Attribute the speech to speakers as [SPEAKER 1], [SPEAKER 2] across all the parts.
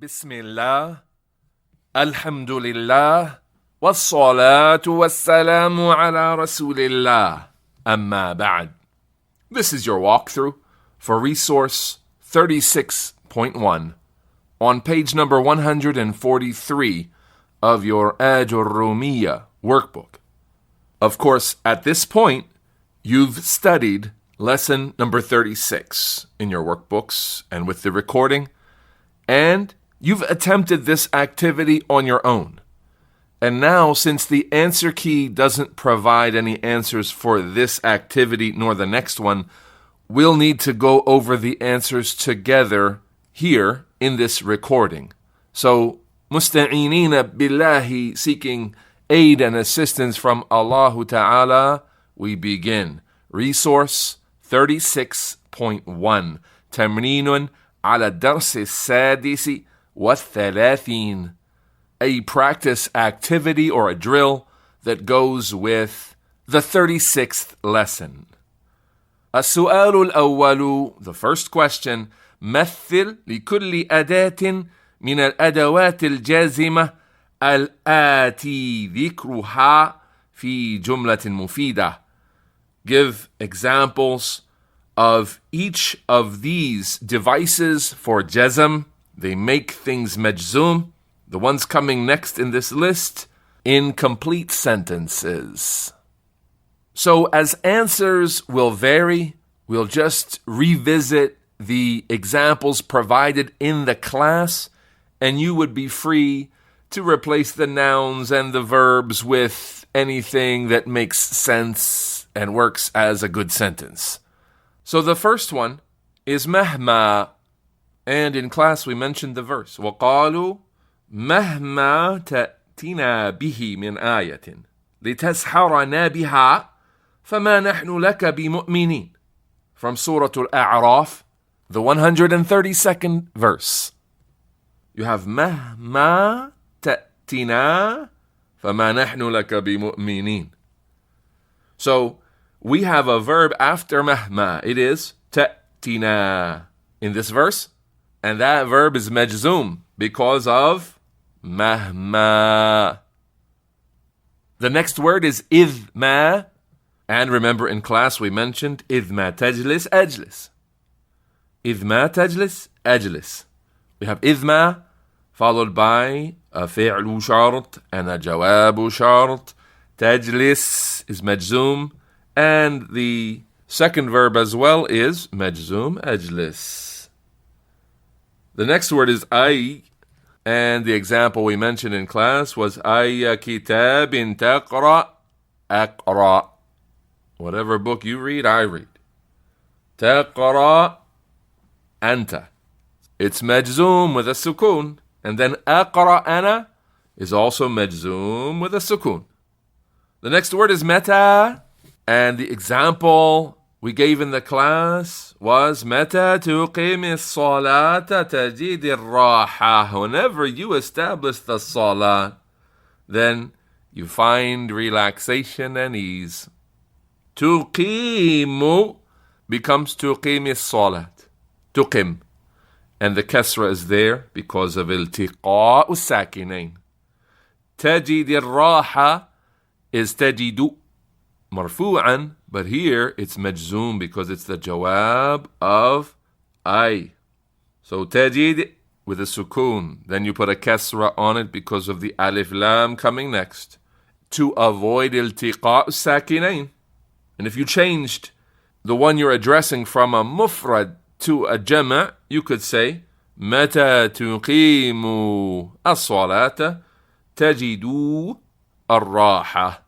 [SPEAKER 1] بسم الله الحمد لله والصلاة والسلام على رسول الله أما بعد. This is your walkthrough for resource 36.1 on page number 143 of your Aajurroomiyyah workbook. Of course, at this point, you've studied lesson number 36 in your workbooks and with the recording, and you've attempted this activity on your own. And now, since the answer key doesn't provide any answers for this activity nor the next one, we'll need to go over the answers together here in this recording. So, musta'inina billahi, seeking aid and assistance from Allah Ta'ala, we begin. Resource 36.1. تمرين على الدرس السادس والثلاثين. A practice activity or a drill that goes with the 36th lesson. السؤال الأول, the first question, مثل لكل أداة من الأدوات الجازمة الآتي ذكرها في جملة مفيدة. Give examples of each of these devices for jazm. They make things majzoom. The ones coming next in this list in complete sentences. So as answers will vary, we'll just revisit the examples provided in the class, and you would be free to replace the nouns and the verbs with anything that makes sense and works as a good sentence. So the first one is مهما, and in class we mentioned the verse وقالوا مهما تأتنا به من آية لتسحرنا بها فما نحن لك بمؤمنين, from Surah Al-A'raf, the 132nd verse. You have مهما تأتنا فما نحن لك بمؤمنين. So we have a verb after mahma. It is تأتنا in this verse, and that verb is majzoom because of mahma. The next word is إذ ما, and remember in class we mentioned إذ ما تجلس أجلس. إذ ما تجلس أجلس. We have إذ ما followed by a فعل شرط and a جواب شرط. تجلس is majzoom, and the second verb as well is majzoom أجلس. The next word is أي, and the example we mentioned in class was أي كتاب تقرأ أقرأ. Whatever book you read, I read. تقرأ أنت. It's majzoom with a sukun, and then أقرأ أنا is also majzoom with a sukun. The next word is meta, and the example we gave in the class was متى تقيم الصلاة تجد الراحة. Whenever you establish the salah, then you find relaxation and ease. تقيم becomes تقيم الصلاة. تقيم. And the kasra is there because of التقاء الساكنين. تجد الراحة is تجد مرفوعا, but here it's majzoom because it's the jawab of ay. So تجد with a sukun, then you put a kasra on it because of the alif lam coming next to avoid التقاء الساكنين. And if you changed the one you're addressing from a mufrad to a jama', you could say متى تقيم الصلاة تجد الراحة.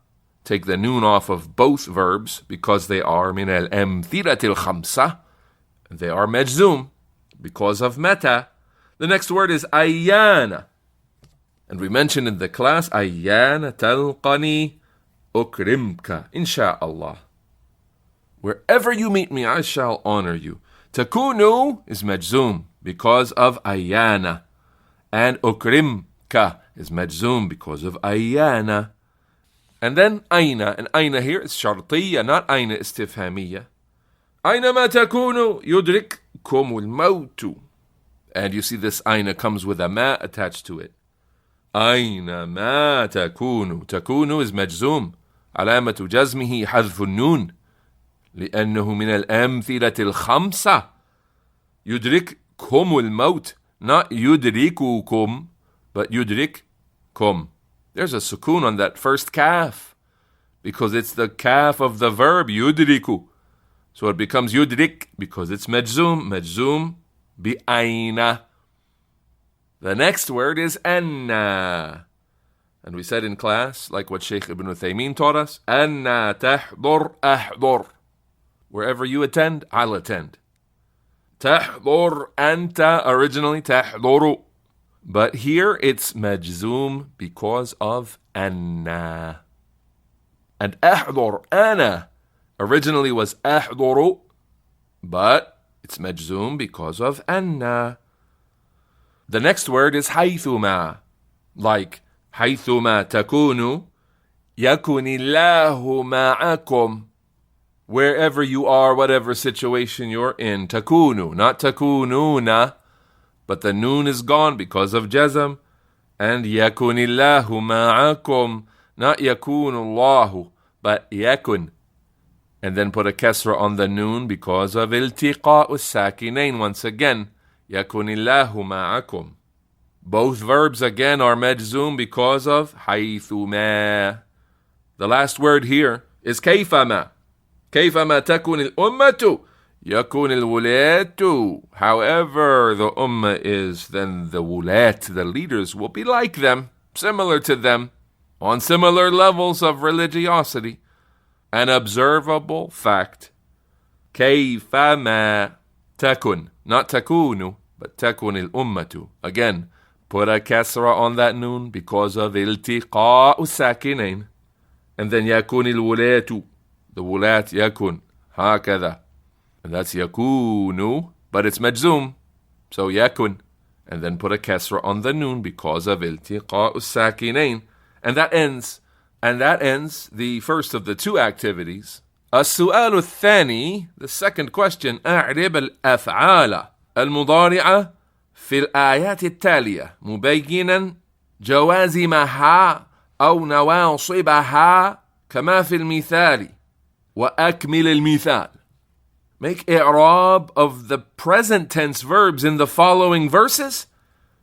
[SPEAKER 1] Take the noon off of both verbs because they are من الأمثلة الخمسة. They are majzoom because of meta. The next word is أيان, and we mentioned in the class أيان تلقني أكرمك إن شاء الله. Wherever you meet me, I shall honor you. تكونوا is majzoom because of أيانا, and أكرمك is majzoom because of أيانا. And then أين, and أين here is شرطية, not أين استفهامية. أينما تكونوا يدرككم الموت. And you see this aina comes with a ma attached to it. أينما تكونوا. تكونوا is مجزوم. علامة جزمه حذف النون لأنه من الأمثلة الخمسة. يدرككم الموت. Not يدرككم, but يدرككم. There's a sukoon on that first kaf because it's the kaf of the verb يدرك. So it becomes يدرك because it's مجزوم. مجزوم بأين. The next word is أن. And we said in class, like what Sheikh Ibn Uthaymeen taught us, أن تحضر أحضر. Wherever you attend, I'll attend. تحضر أنت, originally تحضر. But here it's مجزوم because of أن. And أحضر أنا originally was أحضر, but it's مجزوم because of أن. The next word is حيثما. Like حيثما تكونوا يكن الله معكم. Wherever you are, whatever situation you're in. تكونوا, not تكونون, but the noon is gone because of jazm. And يكن الله معكم, not يكون الله, but يكن. And then put a kasra on the noon because of التقاء الساكنين. Once again, يكن الله معكم. Both verbs again are مجزوم because of حيثما. The last word here is كيفما. كيفما تكن الأمة يكون الولاة. However the ummah is, then the wulat, the leaders, will be like them, similar to them, on similar levels of religiosity. An observable fact. كيفما تكن, not تكون, but تكن الأمة. Again, put a kasra on that noon because of التقاء الساكنين. And then يكون الولاة. The wulat يكون هكذا. And that's يكون, but it's مجزوم. So يكون. And then put a kasra on the noon because of التقاء الساكنين. And that ends the first of the two activities. السؤال الثاني, the second question, أعرب الأفعال المضارعة في الآيات التالية مبينا جوازمها أو نواصبها كما في المثال وأكمل المثال. Make i'rab of the present tense verbs in the following verses,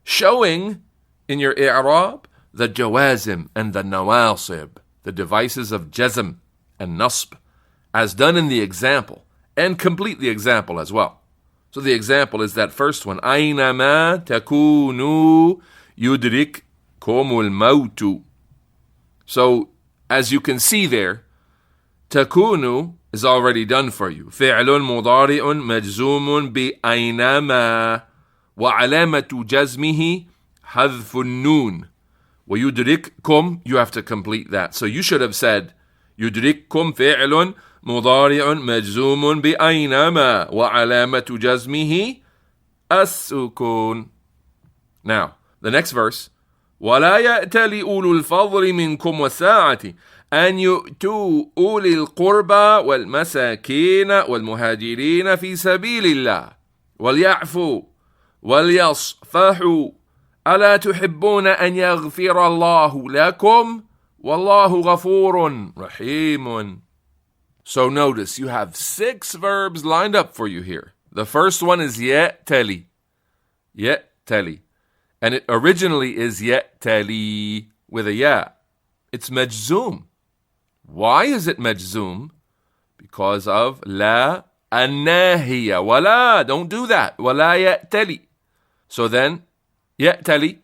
[SPEAKER 1] showing in your i'rab the jawazim and the nawasib, the devices of jazm and nasb, as done in the example, and complete the example as well. So the example is that first one, أينما تكونوا يدرككم الموت. So as you can see there, تكونوا is already done for you. فعل مضارع مجزوم بأينما وعلامة جزمه حذف النون. ويدرككم, you have to complete that. So you should have said يدرككم فعل مضارع مجزوم بأينما وعلامة جزمه السكون. Now, the next verse. ولا يأتل أولو الفضل منكم والساعة أن يؤتوا أولي القربى والمساكين والمهاجرين في سبيل الله وليعفوا وليصفحوا ألا تحبون أن يغفر الله لكم والله غفور رحيم. So notice you have 6 verbs lined up for you here. The first one is يأتلي. يأتلي. And it originally is يأتلي with a ya. It's مجزوم. Why is it مجزوم? Because of لا الناهية. ولا, don't do that. ولا يأتلي. So then, يأتلي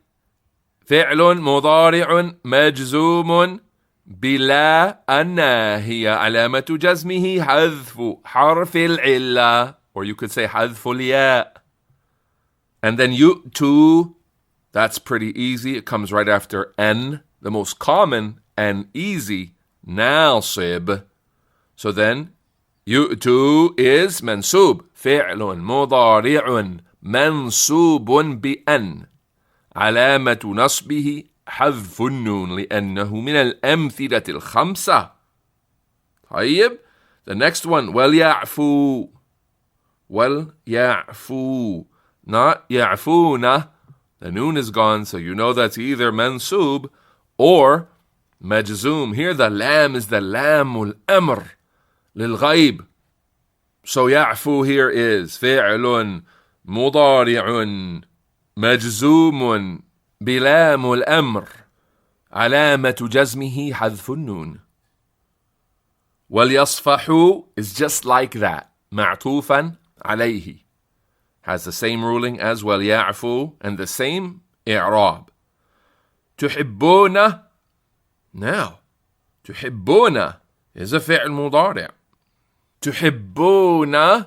[SPEAKER 1] فعل مضارع مجزوم بلا الناهية علامة جزمه حذف حرف العلة, or you could say حذف الياء. And then يؤتوا, that's pretty easy. It comes right after N, the most common and easy, ناصب. So then يؤتوا is منصوب فعل مضارع منصوب بأن علامة نصبه حذف النون لأنه من الأمثلة الخمسة. طيب, the next one وليعفوا. وليعفوا not يعفون. The noon is gone, so you know that's either mansub or majzoom. Here the lam is the lamul amr للغيب. So يعفو here is فعل مضارع مجزوم بلام الأمر علامة جزمه حذف النون. وَلْيَصْفَحُوا is just like that. معطوفا عليه. Has the same ruling as وَلْيَعْفُوا and the same إعراب. تحبون. Now, تحبون is a فعل مضارع. تحبون,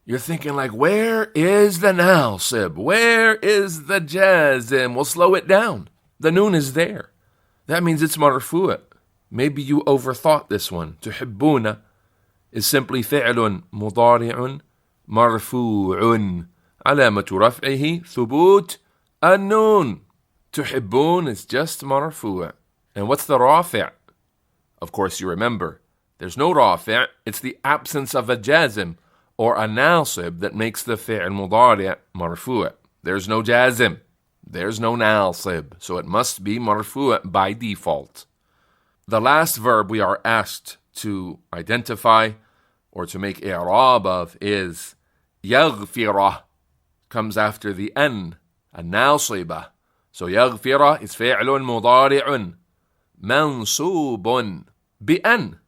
[SPEAKER 1] you're thinking like, where is the nasib? Where is the jazim? We'll slow it down. The noon is there. That means it's marfu'. Maybe you overthought this one. تحبون is simply فعل مضارع مرفوع علامة رفعه ثبوت النون. تحبون is just مرفوع. And what's the رافع? Of course you remember. There's no رافع. It's the absence of a jazim or a nasib that makes the fi'l mudari' marfu'. There's no jazim. There's no nasib. So it must be marfu' by default. The last verb we are asked to identify or to make i'rab of is يغفر. Comes after the an, a nasiba. So يغفر is فعل مضارع منصوب بأن.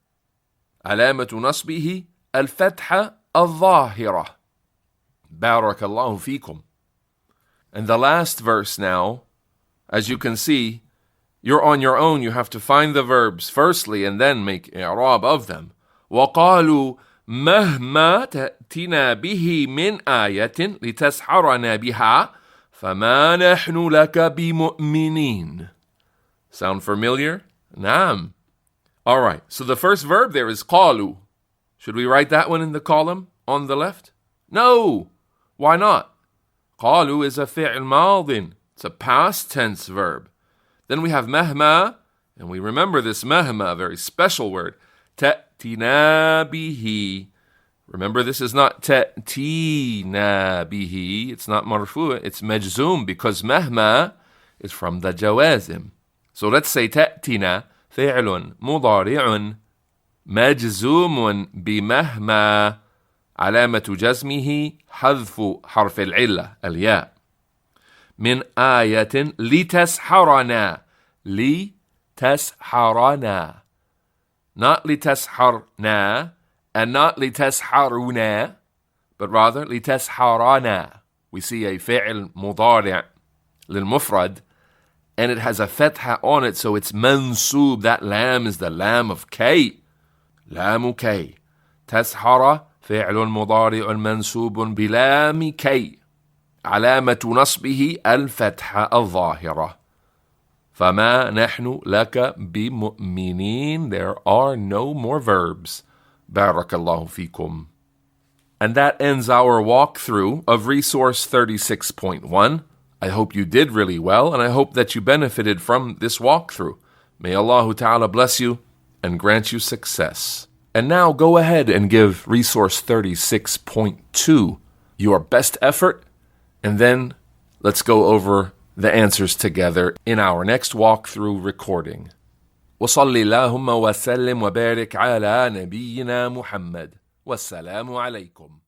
[SPEAKER 1] علامة نصبه الفتحة الظاهرة. بارك الله فيكم. And the last verse now, as you can see, you're on your own. You have to find the verbs firstly and then make i'rab of them. وقالوا مهما تأتنا به من آية لتسحرنا بها فما نحن لك بمؤمنين. Sound familiar? نعم. All right, so the first verb there is قالوا. Should we write that one in the column on the left? No. Why not? قالوا is a فعل ماضٍ. It's a past tense verb. Then we have مهما, and we remember this مهما, a very special word. تأتنا به. Remember, this is not تأتينا به. It's not مرفوع. It's مجزوم because مهما is from the جوازم. So let's say تأتنا فعل مضارع مجزوم بمهما علامة جزمه حذف حرف العلة الياء من آية لتسحرنا. لتسحرنا. Not لتسحرنا and not لتسحرنا, but rather لتسحرنا. We see a فعل مضارع للمفرد and it has a fatha on it, so it's mansub. That lam is the lam of kay. لام كي. تسحر فعل مضارع منسوب بلام كي علامة نصبه الفتحة الظاهرة. فما نحن لك بمؤمنين. There are no more verbs. بارك الله فيكم. And that ends our walkthrough of resource 36.1. I hope you did really well, and I hope that you benefited from this walkthrough. May Allah Ta'ala bless you and grant you success. And now go ahead and give resource 36.2 your best effort, and then let's go over the answers together in our next walkthrough recording. وصل اللهم وسلم وبارك على نبينا محمد والسلام عليكم.